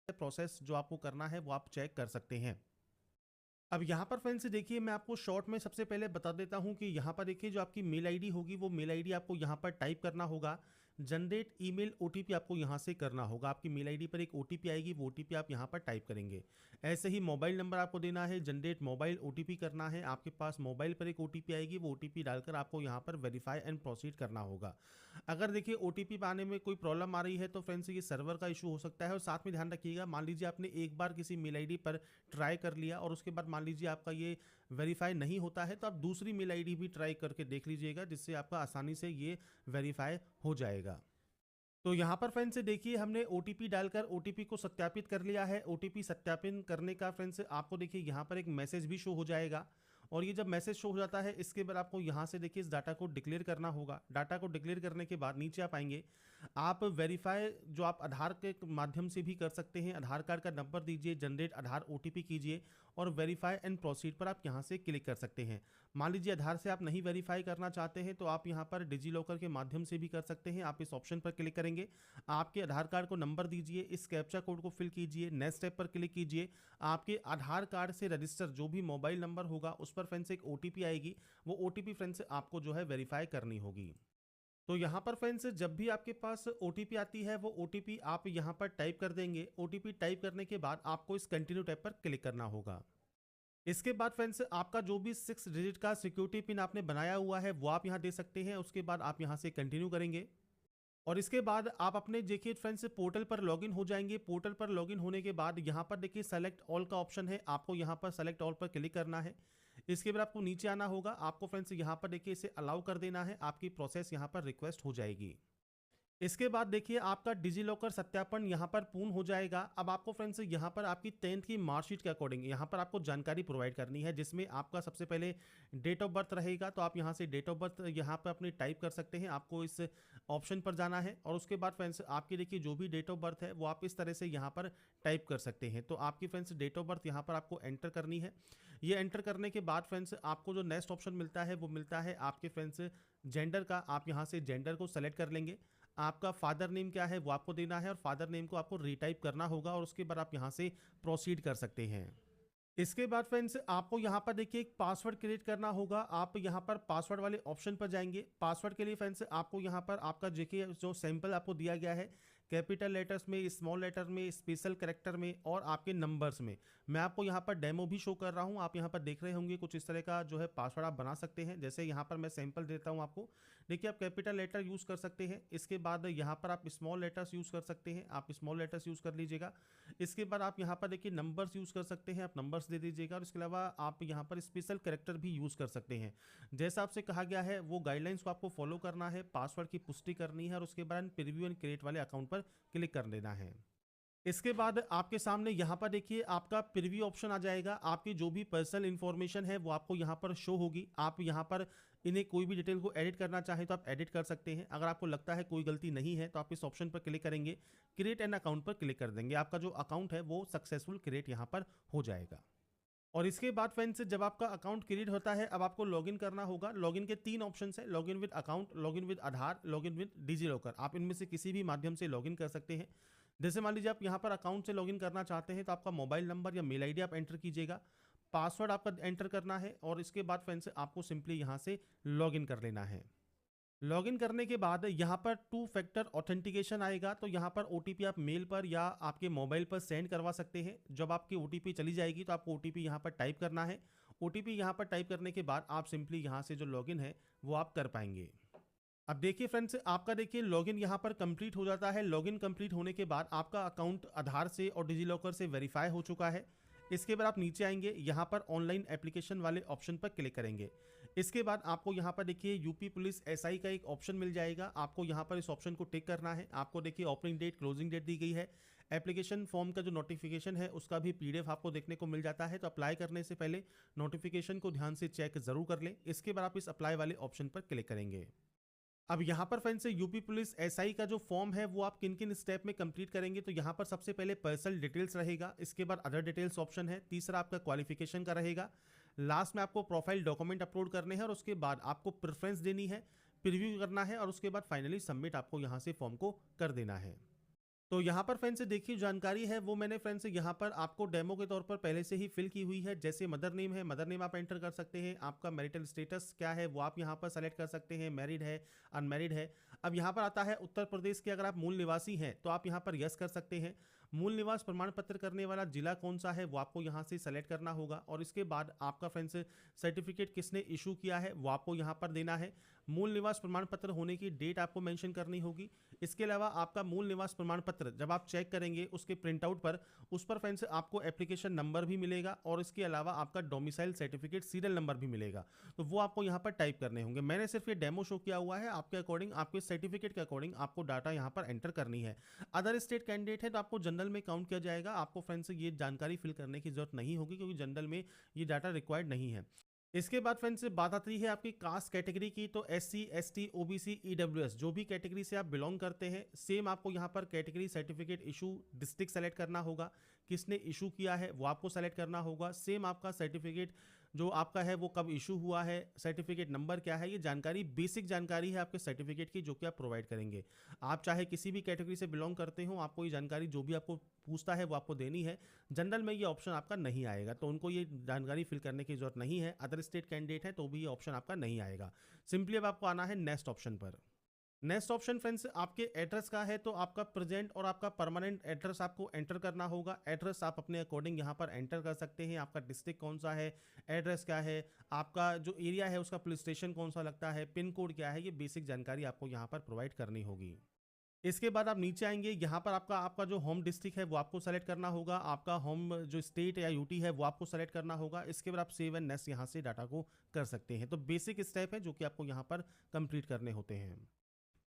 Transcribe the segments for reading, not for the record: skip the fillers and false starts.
Process जो आपको करना है वो आप चेक कर सकते हैं। अब यहाँ पर फ्रेंड्स देखिए, मैं आपको शॉर्ट में सबसे पहले बता देता हूँ कि यहाँ पर देखिए जो आपकी मेल आईडी होगी वो मेल आईडी आपको यहाँ पर टाइप करना होगा। जनरेट ईमेल ओटीपी आपको यहाँ से करना होगा। आपकी मेल आईडी पर एक ओटीपी आएगी, वो ओटीपी आप यहाँ पर टाइप करेंगे। ऐसे ही मोबाइल नंबर आपको देना है, जनरेट मोबाइल ओटीपी करना है। आपके पास मोबाइल पर एक ओटीपी आएगी, वो ओटीपी डालकर आपको यहाँ पर वेरीफाई एंड प्रोसीड करना होगा। अगर देखिए ओटीपी पाने में कोई प्रॉब्लम आ रही है तो फ्रेंड्स ये सर्वर का इशू हो सकता है। और साथ में ध्यान रखिएगा, मान लीजिए आपने एक बार किसी मेल आईडी पर ट्राई कर लिया और उसके बाद मान लीजिए आपका ये वेरीफाई नहीं होता है, तो आप दूसरी मेल आईडी भी ट्राई करके देख लीजिएगा, जिससे आपका आसानी से ये वेरीफाई हो जाएगा। तो यहाँ पर फ्रेंड्स देखिए, हमने ओटीपी डालकर ओटीपी को सत्यापित कर लिया है। ओटीपी सत्यापन करने का फ्रेंड्स आपको देखिए यहाँ पर एक मैसेज भी शो हो जाएगा। और ये जब मैसेज शो हो जाता है, इसके बाद आपको यहाँ से देखिए इस डाटा को डिक्लेयर करना होगा। डाटा को डिक्लेयर करने के बाद नीचे आप आएंगे। आप वेरीफाई जो आप आधार के माध्यम से भी कर सकते हैं। आधार कार्ड का नंबर दीजिए, जनरेट आधार ओटीपी कीजिए और वेरीफाई एंड प्रोसीड पर आप यहाँ से क्लिक कर सकते हैं। मान लीजिए आधार से आप नहीं वेरीफाई करना चाहते हैं तो आप यहाँ पर डिजी लॉकर के माध्यम से भी कर सकते हैं। आप इस ऑप्शन पर क्लिक करेंगे, आपके आधार कार्ड को नंबर दीजिए, इस कैप्चा कोड को फिल कीजिए, नेक्स्ट स्टेप पर क्लिक कीजिए। आपके आधार कार्ड से रजिस्टर जो भी मोबाइल नंबर होगा उस पर फ्रेंड्स एक ओटीपी आएगी, वो ओटीपी फ्रेंड्स आपको जो है वेरीफाई करनी होगी। तो यहाँ पर फ्रेंड्स जब भी आपके पास ओटीपी आती है, वो ओटीपी आप यहाँ पर टाइप कर देंगे। ओटीपी टाइप करने के बाद आपको इस कंटिन्यू टैब पर क्लिक करना होगा। इसके बाद फ्रेंड्स आपका जो भी 6 डिजिट का सिक्योरिटी पिन आपने बनाया हुआ है वो आप यहाँ दे सकते हैं। उसके बाद आप यहाँ से कंटिन्यू करेंगे और इसके बाद आप अपने देखिए फ्रेंड्स पोर्टल पर लॉगिन हो जाएंगे। पोर्टल पर लॉगिन होने के बाद यहाँ पर देखिए सेलेक्ट ऑल का ऑप्शन है, आपको यहाँ पर सेलेक्ट ऑल पर क्लिक करना है। इसके बाद आपको नीचे आना होगा, आपको फ्रेंड्स यहाँ पर देखिए इसे अलाउ कर देना है। आपकी प्रोसेस यहाँ पर रिक्वेस्ट हो जाएगी। इसके बाद देखिए आपका डिजी लॉकर सत्यापन यहाँ पर पूर्ण हो जाएगा। अब आपको फ्रेंड्स यहाँ पर आपकी 10th की मार्कशीट के अकॉर्डिंग यहाँ पर आपको जानकारी प्रोवाइड करनी है, जिसमें आपका सबसे पहले डेट ऑफ बर्थ रहेगा। तो आप यहाँ से डेट ऑफ बर्थ यहाँ पर अपनी टाइप कर सकते हैं। आपको इस ऑप्शन पर जाना है और उसके बाद फ्रेंड्स आपकी देखिए जो भी डेट ऑफ बर्थ है वो आप इस तरह से यहाँ पर टाइप कर सकते हैं। तो आपकी फ्रेंड्स डेट ऑफ बर्थ यहाँ पर आपको एंटर करनी है। ये एंटर करने के बाद फ्रेंड्स आपको जो नेक्स्ट ऑप्शन मिलता है वो मिलता है आपके फ्रेंड्स जेंडर का। आप यहाँ से जेंडर को सेलेक्ट कर लेंगे। आपका फादर नेम क्या है वो आपको देना है और फादर नेम को आपको रीटाइप करना होगा और उसके बाद आप यहाँ से प्रोसीड कर सकते हैं। इसके बाद फ्रेंड्स आपको यहाँ पर देखिए एक पासवर्ड क्रिएट करना होगा। आप यहाँ पर पासवर्ड वाले ऑप्शन पर जाएंगे। पासवर्ड के लिए फ्रेंड्स आपको यहाँ पर आपका देखिए जो सैंपल आपको दिया गया है, कैपिटल लेटर्स में, स्मॉल लेटर में, स्पेशल कैरेक्टर में और आपके नंबर्स में। मैं आपको यहाँ पर डेमो भी शो कर रहा हूँ, आप यहाँ पर देख रहे होंगे। कुछ इस तरह का जो है पासवर्ड आप बना सकते हैं। जैसे यहाँ पर मैं सैंपल देता हूँ आपको। देखिए आप कैपिटल लेटर यूज़ कर सकते हैं। इसके बाद यहाँ पर आप स्मॉल लेटर्स यूज़ कर सकते हैं, आप स्मॉल लेटर्स यूज़ कर लीजिएगा। इसके बाद आप यहाँ पर देखिए नंबर्स यूज़ कर सकते हैं, आप नंबर्स दे दीजिएगा। और इसके अलावा आप यहाँ पर स्पेशल कैरेक्टर भी यूज़ कर सकते हैं। जैसा आपसे कहा गया है वो गाइडलाइंस को आपको फॉलो करना है, पासवर्ड की पुष्टि करनी है और उसके बाद प्रीव्यू एंड क्रिएट वाले अकाउंट पर क्लिक कर देना है। इसके बाद आपके सामने यहाँ पर देखिए आपका प्रीव्यू ऑप्शन आ जाएगा। आपकी जो भी पर्सनल इन्फॉर्मेशन है वो आपको यहाँ पर शो होगी। आप यहाँ पर इन्हें कोई भी डिटेल को एडिट करना चाहें तो आप एडिट कर सकते हैं। अगर आपको लगता है कोई गलती नहीं है तो आप इस ऑप्शन पर क्लिक करेंगे, क्रिएट एन अकाउंट पर क्लिक कर देंगे। आपका जो अकाउंट है वो सक्सेसफुल क्रिएट यहाँ पर हो जाएगा। और इसके बाद फ्रेंड्स जब आपका अकाउंट क्रिएट होता है, अब आपको लॉगिन करना होगा। लॉगिन के 3 ऑप्शन है, login with account, login with Aadhaar, login with DigiLocker. आप इनमें से किसी भी माध्यम से लॉगिन कर सकते हैं। जैसे मान लीजिए आप यहाँ पर अकाउंट से लॉगिन करना चाहते हैं तो आपका मोबाइल नंबर या मेल आईडी आप एंटर कीजिएगा, पासवर्ड आपका एंटर करना है और इसके बाद फ्रेंड्स आपको सिंपली यहाँ से लॉगिन कर लेना है। लॉगिन करने के बाद यहाँ पर 2 फैक्टर ऑथेंटिकेशन आएगा। तो यहाँ पर ओटीपी आप मेल पर या आपके मोबाइल पर सेंड करवा सकते हैं। जब आपकी ओटीपी चली जाएगी तो आपको ओटीपी यहाँ पर टाइप करना है। ओटीपी यहाँ पर टाइप करने के बाद आप सिंपली यहाँ से जो लॉगिन है वो आप कर पाएंगे। अब देखिए फ्रेंड्स आपका देखिए लॉगिन यहाँ पर कंप्लीट हो जाता है। लॉगिन कंप्लीट होने के बाद आपका अकाउंट आधार से और डिजी लॉकर से वेरीफाई हो चुका है। इसके बाद आप नीचे आएंगे, यहाँ पर ऑनलाइन एप्लीकेशन वाले ऑप्शन पर क्लिक करेंगे। इसके बाद आपको यहाँ पर देखिए यूपी पुलिस एसआई का एक ऑप्शन मिल जाएगा। आपको यहाँ पर इस ऑप्शन को टिक करना है। आपको देखिए ओपनिंग डेट, क्लोजिंग डेट दी गई है। एप्लीकेशन फॉर्म का जो नोटिफिकेशन है उसका भी पीडीएफ आपको देखने को मिल जाता है। तो अप्लाई करने से पहले नोटिफिकेशन को ध्यान से चेक जरूर कर लें। इसके बाद आप इस अप्लाई वाले ऑप्शन पर क्लिक करेंगे। अब यहाँ पर फ्रेंड्स यूपी पुलिस एसआई का जो फॉर्म है वो आप किन किन स्टेप में कंप्लीट करेंगे, तो यहाँ पर सबसे पहले पर्सनल डिटेल्स रहेगा। इसके बाद अदर डिटेल्स ऑप्शन है। तीसरा आपका क्वालिफिकेशन का रहेगा। लास्ट में आपको प्रोफाइल डॉक्यूमेंट अपलोड करने हैं और उसके बाद आपको प्रेफरेंस देनी है, प्रीव्यू करना है और उसके बाद फाइनली सबमिट आपको यहाँ से फॉर्म को कर देना है। तो यहाँ पर फ्रेंड्स देखिए जानकारी है वो मैंने फ्रेंड्स यहाँ पर आपको डेमो के तौर पर पहले से ही फिल की हुई है। जैसे मदर नेम है, मदर नेम आप एंटर कर सकते हैं। आपका मैरिटल स्टेटस क्या है वो आप यहाँ पर सेलेक्ट कर सकते हैं, मैरिड है, अनमैरिड है। अब यहाँ पर आता है उत्तर प्रदेश के अगर आप मूल निवासी हैं तो आप यहाँ पर यस कर सकते हैं। मूल निवास प्रमाण पत्र करने वाला जिला कौन सा है वो आपको यहाँ से सेलेक्ट करना होगा। और इसके बाद आपका फ्रेंड्स सर्टिफिकेट किसने इशू किया है वो आपको यहाँ पर देना है। मूल निवास प्रमाण पत्र होने की डेट आपको मेंशन करनी होगी। इसके अलावा आपका मूल निवास प्रमाण पत्र जब आप चेक करेंगे उसके प्रिंट आउट पर, उस पर फ्रेंड्स आपको एप्लीकेशन नंबर भी मिलेगा और इसके अलावा आपका डोमिसाइल सर्टिफिकेट सीरियल नंबर भी मिलेगा। तो वो आपको यहाँ पर टाइप करने होंगे। मैंने सिर्फ ये डेमो शो किया हुआ है, आपके अकॉर्डिंग आपके सर्टिफिकेट के अकॉर्डिंग आपको डाटा यहाँ पर एंटर करनी है। अदर स्टेट कैंडिडेट है तो आपको जनरल में काउंट किया जाएगा। आपको फ्रेंड्स ये जानकारी फिल करने की जरूरत नहीं होगी क्योंकि जनरल में ये डाटा रिक्वायर्ड नहीं है। इसके बाद फ्रेंड्स बात आती है आपकी कास्ट कैटेगरी की। तो SC ST OBC EWS जो भी कैटेगरी से आप बिलोंग करते हैं, सेम आपको यहाँ पर category certificate issue district select करना होगा, किसने इशू किया है वो आपको सेलेक्ट करना होगा। सेम आपका सर्टिफिकेट जो आपका है वो कब इशू हुआ है, सर्टिफिकेट नंबर क्या है, ये जानकारी बेसिक जानकारी है आपके सर्टिफिकेट की जो कि आप प्रोवाइड करेंगे। आप चाहे किसी भी कैटेगरी से बिलोंग करते हो, आपको ये जानकारी जो भी आपको पूछता है वो आपको देनी है। जनरल में ये ऑप्शन आपका नहीं आएगा, तो उनको ये जानकारी फिल करने की जरूरत नहीं है। अदर स्टेट कैंडिडेट है तो भी ये ऑप्शन आपका नहीं आएगा। सिंपली अब आपको आना है नेक्स्ट ऑप्शन पर। नेक्स्ट ऑप्शन फ्रेंड्स आपके एड्रेस का है, तो आपका प्रेजेंट और आपका परमानेंट एड्रेस आपको एंटर करना होगा। एड्रेस आप अपने अकॉर्डिंग यहाँ पर एंटर कर सकते हैं। आपका डिस्ट्रिक्ट कौन सा है, एड्रेस क्या है, आपका जो एरिया है उसका पुलिस स्टेशन कौन सा लगता है, पिन कोड क्या है, ये बेसिक जानकारी आपको यहाँ पर प्रोवाइड करनी होगी। इसके बाद आप नीचे आएंगे, यहाँ पर आपका आपका जो होम डिस्ट्रिक्ट है वो आपको सेलेक्ट करना होगा। आपका होम जो स्टेट या यूटी है वो आपको सेलेक्ट करना होगा। इसके बाद आप सेव एंड नेक्स्ट यहाँ से डाटा को कर सकते हैं। तो बेसिक स्टेप है जो कि आपको यहाँ पर कंप्लीट करने होते हैं।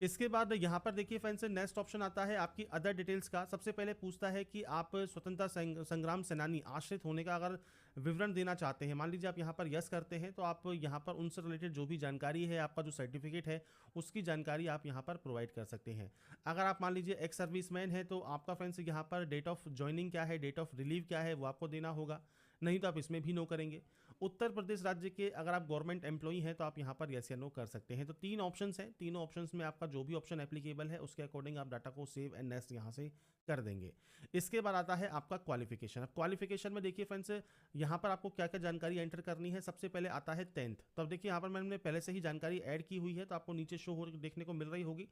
इसके बाद यहाँ पर देखिए फ्रेंड्स नेक्स्ट ऑप्शन आता है आपकी अदर डिटेल्स का। सबसे पहले पूछता है कि आप स्वतंत्रता संग्राम सेनानी आश्रित होने का अगर विवरण देना चाहते हैं। मान लीजिए आप यहाँ पर यस करते हैं तो आप यहाँ पर उनसे रिलेटेड जो भी जानकारी है, आपका जो सर्टिफिकेट है उसकी जानकारी आप यहाँ पर प्रोवाइड कर सकते हैं। अगर आप मान लीजिए एक्स सर्विसमैन है तो आपका फ्रेंड्स यहाँ पर डेट ऑफ ज्वाइनिंग क्या है, डेट ऑफ रिलीव क्या है वो आपको देना होगा, नहीं तो आप इसमें भी नो करेंगे। उत्तर प्रदेश राज्य के अगर आप गवर्नमेंट एम्प्लॉई हैं तो आप यहाँ पर यस या नो कर सकते हैं। तो तीन ऑप्शंस हैं, तीनों ऑप्शंस में आपका जो भी ऑप्शन एप्लीकेबल है उसके अकॉर्डिंग आप डाटा को सेव एंड नेक्स्ट यहाँ से कर देंगे। इसके बाद आता है आपका क्वालिफिकेशन। अब क्वालिफिकेशन में देखिए फ्रेंड्स यहाँ पर आपको क्या क्या जानकारी एंटर करनी है। सबसे पहले आता है 10th। तो अब देखिए यहाँ पर मैंने पहले से ही जानकारी ऐड की हुई है तो आपको नीचे शो हो देखने को मिल रही होगी।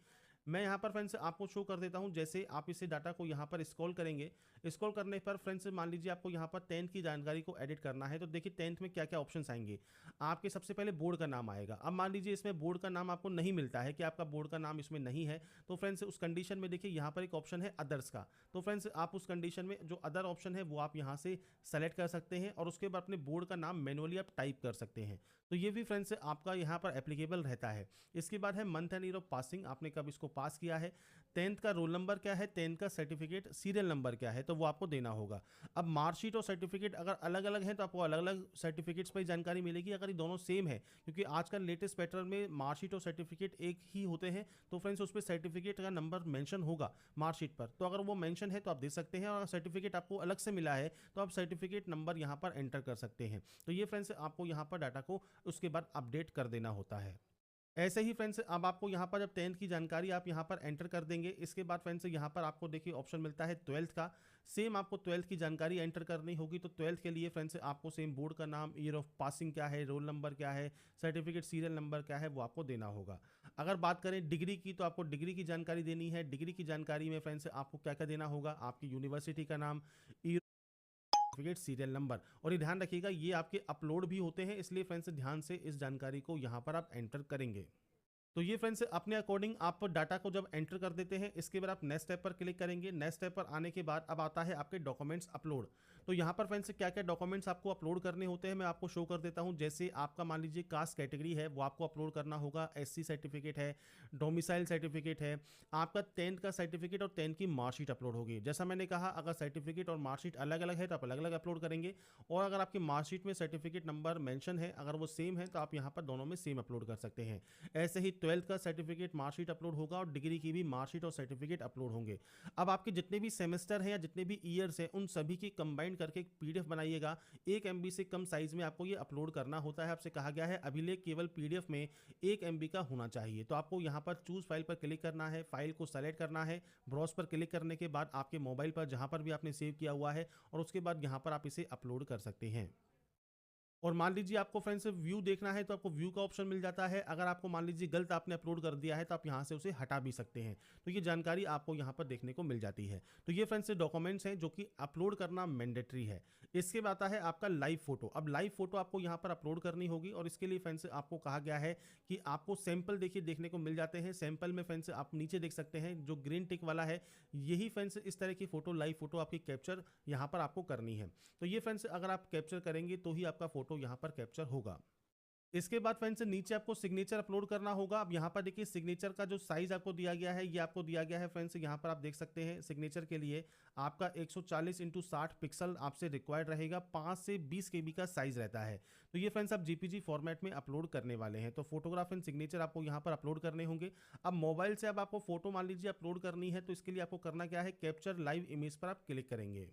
मैं यहाँ पर फ्रेंड्स आपको शो कर देता हूँ। जैसे आप इसे डाटा को यहाँ पर स्क्रॉल करेंगे, स्क्रॉल करने पर फ्रेंड्स मान लीजिए आपको यहाँ पर 10th की जानकारी को एडिट करना है। तो देखिए 10th में क्या क्या ऑप्शंस आएंगे। आपके सबसे पहले बोर्ड का नाम आएगा। अब मान लीजिए इसमें बोर्ड का नाम आपको नहीं मिलता है कि आपका बोर्ड का नाम इसमें नहीं है, तो फ्रेंड्स उस कंडीशन में देखिए यहाँ पर एक ऑप्शन है अदर्स का। तो फ्रेंड्स आप उस कंडीशन में जो अदर ऑप्शन है वो आप यहाँ से सेलेक्ट कर सकते हैं और उसके बाद अपने बोर्ड का नाम मैनुअली आप टाइप कर सकते हैं। तो ये भी फ्रेंड्स आपका यहाँ पर एप्लीकेबल रहता है। इसके बाद है month and year of passing, आपने कब इसको पास किया है। 10th का रोल नंबर क्या है, 10th का सर्टिफिकेट सीरियल नंबर क्या है, तो वो आपको देना होगा। अब मार्कशीट और सर्टिफिकेट अगर अलग अलग हैं तो आपको अलग अलग सर्टिफिकेट्स पर जानकारी मिलेगी। अगर ये दोनों सेम है, क्योंकि आजकल लेटेस्ट पैटर्न में मार्कशीट और सर्टिफिकेट एक ही होते हैं, तो फ्रेंड्स उस पर सर्टिफिकेट का नंबर मेंशन होगा मार्कशीट पर, तो अगर वो मेंशन है तो आप दे सकते हैं। और अगर सर्टिफिकेट आपको अलग से मिला है तो आप सर्टिफिकेट नंबर यहाँ पर एंटर कर सकते हैं। तो ये फ्रेंड्स आपको यहाँ पर डाटा को उसके बाद अपडेट कर देना होता है। ऐसे ही फ्रेंड्स अब आपको यहाँ पर जब 10th की जानकारी आप यहाँ पर एंटर कर देंगे, इसके बाद फ्रेंड्स यहाँ पर आपको देखिए ऑप्शन मिलता है 12th का। सेम आपको 12th की जानकारी एंटर करनी होगी। तो 12th के लिए फ्रेंड्स आपको सेम बोर्ड का नाम, ईयर ऑफ पासिंग क्या है, रोल नंबर क्या है, सर्टिफिकेट सीरियल नंबर क्या है, वो आपको देना होगा। अगर बात करें डिग्री की तो आपको डिग्री की जानकारी देनी है। डिग्री की जानकारी में फ्रेंड्स आपको क्या क्या देना होगा, आपकी यूनिवर्सिटी का नाम, सर्टिफिकेट सीरियल नंबर। और ये ध्यान रखिएगा ये आपके अपलोड भी होते हैं, इसलिए फ्रेंड्स ध्यान से इस जानकारी को यहाँ पर आप एंटर करेंगे। तो ये फ्रेंड्स अपने अकॉर्डिंग आप डाटा को जब एंटर कर देते हैं, इसके बाद आप नेक्स्ट स्टेप पर क्लिक करेंगे। नेक्स्ट स्टेप पर आने के बाद अब आता है आपके डॉक्यूमेंट्स अपलोड। तो यहाँ पर फ्रेंड्स क्या क्या डॉक्यूमेंट्स आपको अपलोड करने होते हैं मैं आपको शो कर देता हूँ। जैसे आपका मान लीजिए कास्ट कैटेगरी है वो आपको अपलोड करना होगा, SC सर्टिफिकेट है, डोमिसाइल सर्टिफिकेट है, आपका 10th का सर्टिफिकेट और 10th की मार्कशीट अपलोड होगी। जैसा मैंने कहा अगर सर्टिफिकेट और मार्कशीट अलग अलग है तो आप अलग अलग अपलोड करेंगे, और अगर आपकी मार्कशीट में सर्टिफिकेट नंबर मेंशन है, अगर वो सेम है तो आप यहाँ पर दोनों में सेम अपलोड कर सकते हैं। ऐसे ही 12th का सर्टिफिकेट मार्कशीट अपलोड होगा और डिग्री की भी मार्कशीट और सर्टिफिकेट अपलोड होंगे। अब आपके जितने भी सेमेस्टर हैं या जितने भी ईयर्स हैं उन सभी की कंबाइंड करके एक पीडीएफ बनाइएगा। 1 MB से कम साइज में आपको ये अपलोड करना होता है। आपसे कहा गया है अभिलेख केवल पीडीएफ में 1 MB का होना चाहिए। तो आपको यहाँ पर चूज फाइल पर क्लिक करना है, फाइल को सेलेक्ट करना है, ब्राउज पर क्लिक करने के बाद आपके मोबाइल पर जहाँ पर भी आपने सेव किया हुआ है और उसके बाद यहाँ पर आप इसे अपलोड कर सकते हैं। और मान लीजिए आपको फ्रेंड्स व्यू देखना है तो आपको व्यू का ऑप्शन मिल जाता है। अगर आपको मान लीजिए गलत आपने अपलोड कर दिया है तो आप यहाँ से उसे हटा भी सकते हैं। तो ये जानकारी आपको यहाँ पर देखने को मिल जाती है। तो ये फ्रेंड्स डॉक्यूमेंट्स हैं जो कि अपलोड करना मैंडेटरी है। इसके बाद आता है आपका लाइव फोटो। अब लाइव फोटो आपको यहाँ पर अपलोड करनी होगी और इसके लिए फ्रेंड्स आपको कहा गया है कि आपको सैंपल देखिए देखने को मिल जाते हैं। सैंपल में फ्रेंड्स आप नीचे देख सकते हैं जो ग्रीन टिक वाला है, यही फ्रेंड्स इस तरह की फोटो लाइव फोटो आपकी कैप्चर यहाँ पर आपको करनी है। तो ये फ्रेंड्स अगर आप कैप्चर करेंगे तो ही आपका फोटो यहाँ पर कैप्चर होगा। इसके बाद फ्रेंड्स नीचे आपको सिग्नेचर अपलोड करना होगा। अब यहाँ पर देखिए सिग्नेचर का जो साइज आपको दिया गया है ये आपको दिया गया है फ्रेंड्स, यहाँ पर आप देख सकते हैं सिग्नेचर के लिए आपका 140x60 पिक्सल आपसे रिक्वायर्ड रहेगा। 5 से 20 KB का साइज रहता है। तो ये फ्रेंड्स आप जीपीजी फॉर्मेट में अपलोड करने वाले हैं। तो फोटोग्राफ एंड सिग्नेचर आपको यहाँ पर अपलोड करने होंगे। अब मोबाइल से अब आपको फोटो मान लीजिए अपलोड करनी है तो इसके लिए आपको करना क्या है, कैप्चर लाइव इमेज पर आप क्लिक करेंगे।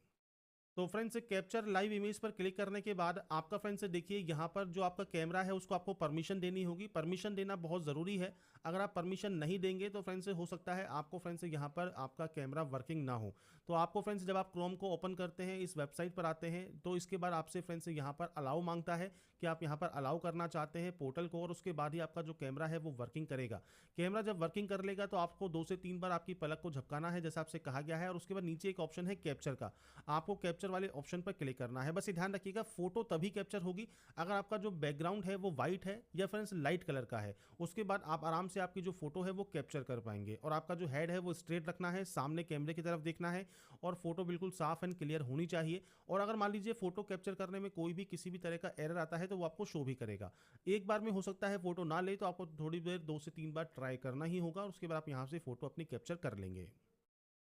तो फ्रेंड्स कैप्चर लाइव इमेज पर क्लिक करने के बाद आपका फ्रेंड्स देखिए यहाँ पर जो आपका कैमरा है उसको आपको परमिशन देनी होगी। परमिशन देना बहुत ज़रूरी है। अगर आप परमिशन नहीं देंगे तो फ्रेंड्स हो सकता है आपको फ्रेंड्स यहाँ पर आपका कैमरा वर्किंग ना हो। तो आपको फ्रेंड्स जब आप क्रोम को ओपन करते हैं, इस वेबसाइट पर आते हैं, तो इसके बाद आपसे फ्रेंड्स यहाँ पर अलाउ मांगता है कि आप यहाँ पर अलाउ करना चाहते हैं पोर्टल को, और उसके बाद ही आपका जो कैमरा है वो वर्किंग करेगा। कैमरा जब वर्किंग कर लेगा तो आपको 2 से 3 बार आपकी पलक को झपकाना है जैसा आपसे कहा गया है, और उसके बाद नीचे एक ऑप्शन है कैप्चर का, आपको कैप्चर वाले ऑप्शन पर क्लिक करना है। बस ये ध्यान रखिएगा फोटो तभी कैप्चर होगी अगर आपका जो बैकग्राउंड है वो व्हाइट है या फ्रेंड्स लाइट कलर का है। उसके बाद आप आराम से आपकी जो फोटो है वो कैप्चर कर पाएंगे। और आपका जो हेड है वो स्ट्रेट रखना है, सामने कैमरे की तरफ देखना है और फोटो बिल्कुल साफ एंड क्लियर होनी चाहिए। और अगर मान लीजिए फोटो कैप्चर करने में कोई भी किसी भी तरह का एरर आता है तो वो आपको शो भी करेगा। एक बार में हो सकता है फोटो ना ले तो आपको थोड़ी देर 2 से 3 बार ट्राई करना ही होगा, और उसके बाद आप यहाँ से फोटो अपनी कैप्चर कर लेंगे।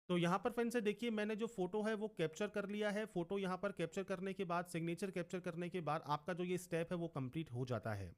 तो यहाँ पर फ्रेंड्स देखिए मैंने जो फोटो है वो कैप्चर कर लिया है। फोटो यहाँ पर कैप्चर करने के बाद सिग्नेचर कैप्चर करने के बाद आपका जो ये स्टेप है वो कंप्लीट हो जाता है।